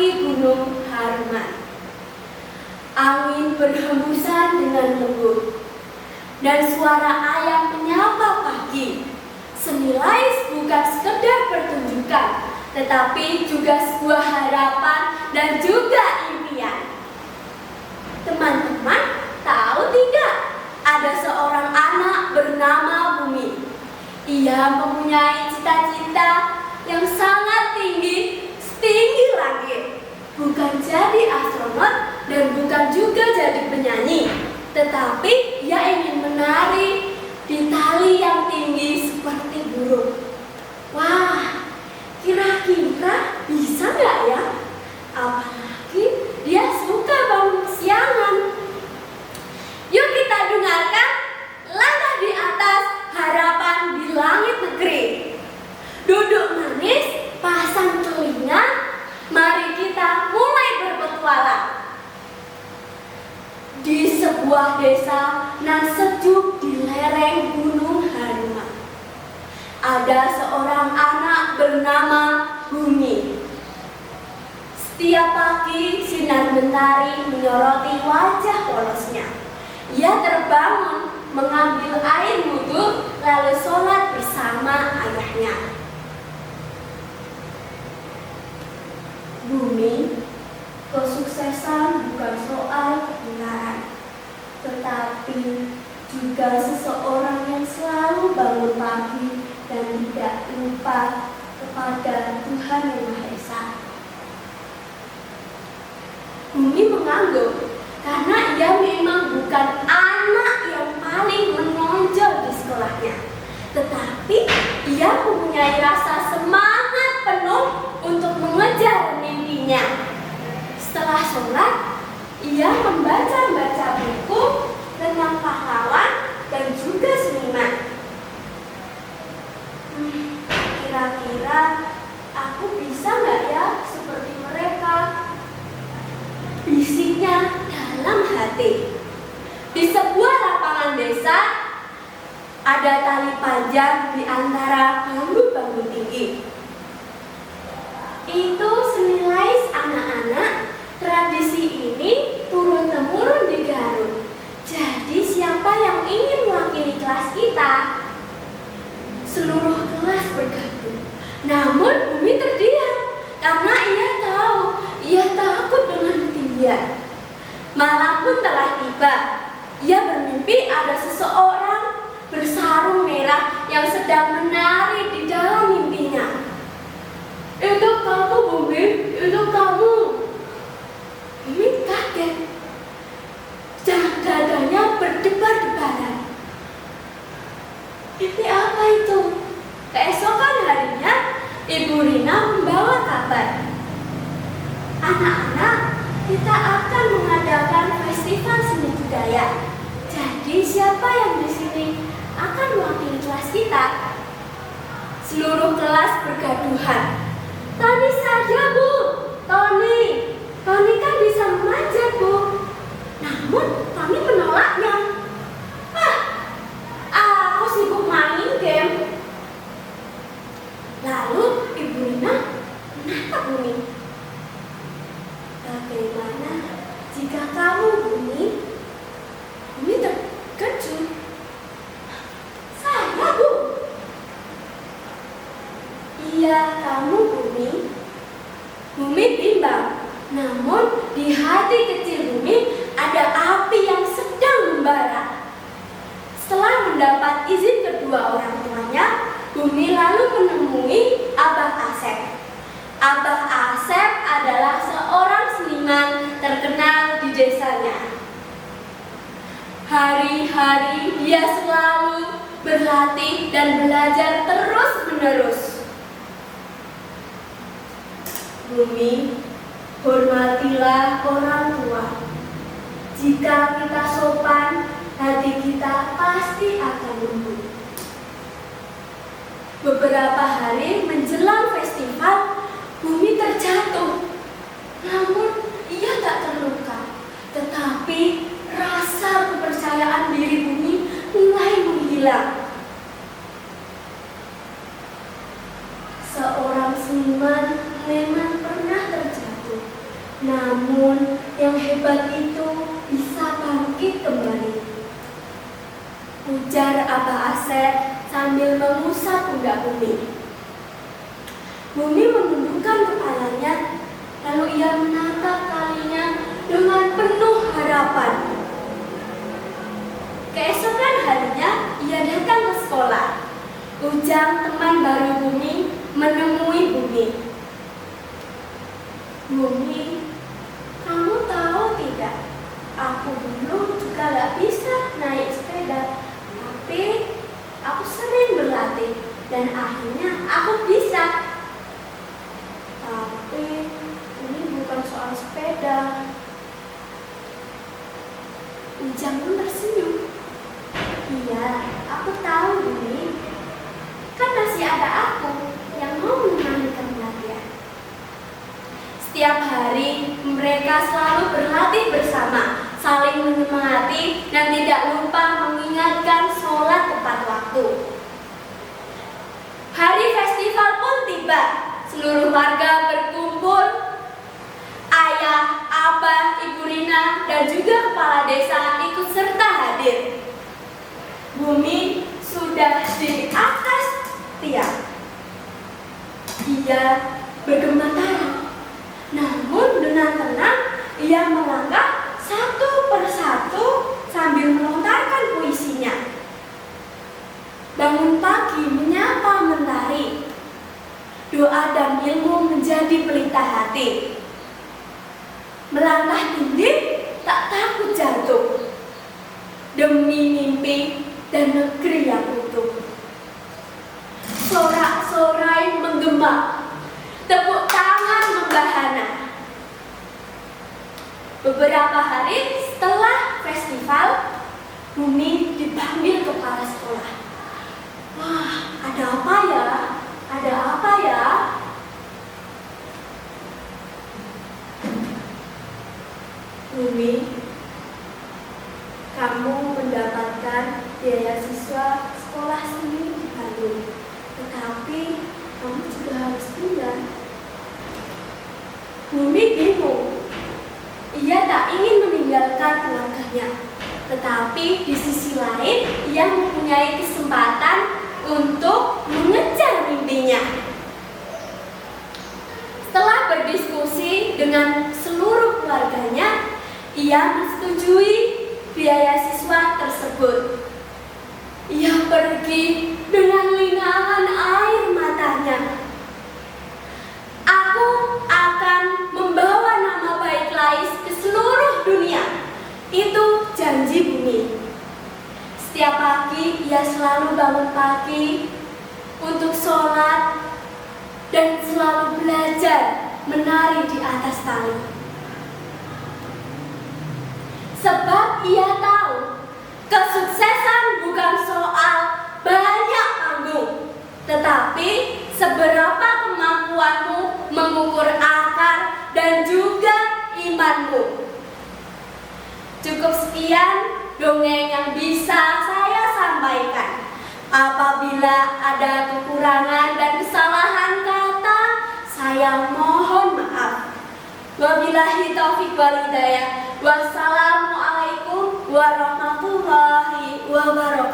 kaki gunung Harman. Angin berhembusan dengan lembut, dan suara ayam menyapa pagi senilai bukan sekedar pertunjukan, tetapi juga sebuah harapan dan juga impian. Teman-teman, tahu tidak? Ada seorang anak bernama Bumi. Ia mempunyai cita-cita yang sangat tinggi, setinggi langit. Bukan jadi astronot dan bukan juga jadi penyanyi, tetapi ia ingin menari di tali yang tinggi seperti burung. Wah, kira-kira bisa nggak ya? Apalagi dia suka bangun siangan. Yuk kita dengarkan Langkah di Atas Harapan di Langit Negeri. Duduk manis, pasang telinga, mari kita mulai berpetualang. Di sebuah desa nan sejuk di lereng Gunung Harman, ada seorang anak bernama Bumi. Setiap pagi sinar mentari menyoroti wajah polosnya. Ia terbangun, mengambil air wudhu, lalu sholat bersama ayahnya. Bumi, kesuksesan bukan soal kebenaran, tetapi juga seseorang yang selalu bangun pagi dan tidak lupa kepada Tuhan Yang Maha Esa. Bumi mengangguk karena ia memang bukan anak yang paling menonjol di sekolahnya, tetapi ia mempunyai rasa semangat penuh untuk mengejar mimpinya. Setelah sholat, ia membaca buku tentang pahlawan dan juga seniman. Kira-kira aku bisa nggak ya seperti mereka? Bisiknya dalam hati. Di sebuah lapangan desa, ada tali panjang di antara bambu-bambu tinggi. Itu senilai anak-anak, tradisi ini turun-temurun di Garut. Jadi siapa yang ingin mewakili kelas kita? Seluruh kelas bergabung. Namun Bumi terdiam karena ia takut dengan ketinggian. Malam pun telah tiba. Ia bermimpi ada seseorang bersarung merah yang sedang menari di dalam mimpinya. Itu kamu, Bumi, itu kamu. Bumi kaget. Dadanya berdebar-debaran. Mimpi apa itu? Keesokan harinya, Ibu Rina membawa kabar. Anak-anak, kita akan mengadakan festival seni budaya. Jadi siapa yang di sini akan mewakili kelas kita? Seluruh kelas bergaduhan. Tony saja, Bu. Tony kan bisa memanjat, Bu. Namun Tony menolaknya. Aku sibuk main game. Lalu Ibu Rina menatap Bumi. Bagaimana jika kamu, Bumi? Bumi terkejut. Saya, Bu. Iya, kamu, Bumi. Bumi bimbang. Namun di hati kecil Bumi ada api yang sedang membara. Setelah mendapat izin kedua orang tuanya, Bumi lalu menemui Abah Asep. Abah Asep adalah seorang seniman terkenal di desanya. Hari-hari dia selalu berlatih dan belajar terus-menerus. Bumi, hormatilah orang tua. Jika kita sopan, hati kita pasti akan lembut. Beberapa hari menjelang festival, Bumi terjatuh. Namun ia tak terluka, tetapi rasa kepercayaan diri Bumi mulai menghilang. Seorang seniman memang pernah terjatuh, Namun yang hebat itu bisa bangkit kembali, ujar Abah Asep sambil mengusap pundak Bumi. Bumi menundukkan kepalanya, lalu ia menatap kalinya dengan penuh harapan. Keesokan harinya ia datang ke sekolah. Ujang, teman baru Bumi, menemui Bumi. Bumi, kamu tahu tidak, aku dulu juga gak bisa naik sepeda, tapi aku sering berlatih dan akhirnya aku bisa. Tapi ini bukan soal sepeda. Ujang pun tersenyum. Iya, aku tahu Bumi. Kan masih ada aku yang mau menemani kamu latihan. Setiap hari mereka selalu berlatih bersama, saling menyemangati dan tidak lupa mengingatkan sholat tepat waktu. Hari festival pun tiba. Seluruh warga berkumpul. Ayah, abah, ibu Rina, dan juga kepala desa ikut serta hadir. Bumi sudah di atas tiang. Ia bergemetaran. Namun dengan tenang ia melangkah satu persatu sambil melontarkan puisinya. Bangun pagi menyapa mentari. Doa dan ilmu menjadi pelita hati. Melangkah tinggi, tak takut jatuh. Demi mimpi dan negeri yang utuh. Sorak-sorai menggema, tepuk tangan membahana. Beberapa hari setelah festival, Bumi dipanggil kepala sekolah. Wah, ada apa ya? Ada apa ya? Bumi, kamu mendapatkan biaya siswa sekolah seni di Bandung, tetapi kamu juga harus pindah. Bumi bingung. Ia tak ingin meninggalkan keluarganya, tetapi di sisi lain ia mempunyai kesempatan untuk mengejar mimpinya. Setelah berdiskusi dengan seluruh keluarganya, ia menyetujui biaya siswa tersebut. Ia pergi dengan linangan air matanya. Aku akan membawa nama baik Lais ke seluruh dunia. Itu janji Bumi. Setiap pagi ia selalu bangun pagi untuk sholat dan selalu belajar menari di atas tali. Sebab ia tahu kesuksesan bukan soal banyak panggung, tetapi seberapa kemampuanmu mengukur akar dan juga imanmu. Cukup sekian dongeng yang bisa saya sampaikan. Apabila ada kekurangan dan kesalahan kata, saya mohon maaf. Wabillahi taufiq wal hidayah. Wassalamualaikum warahmatullahi wabarakatuh.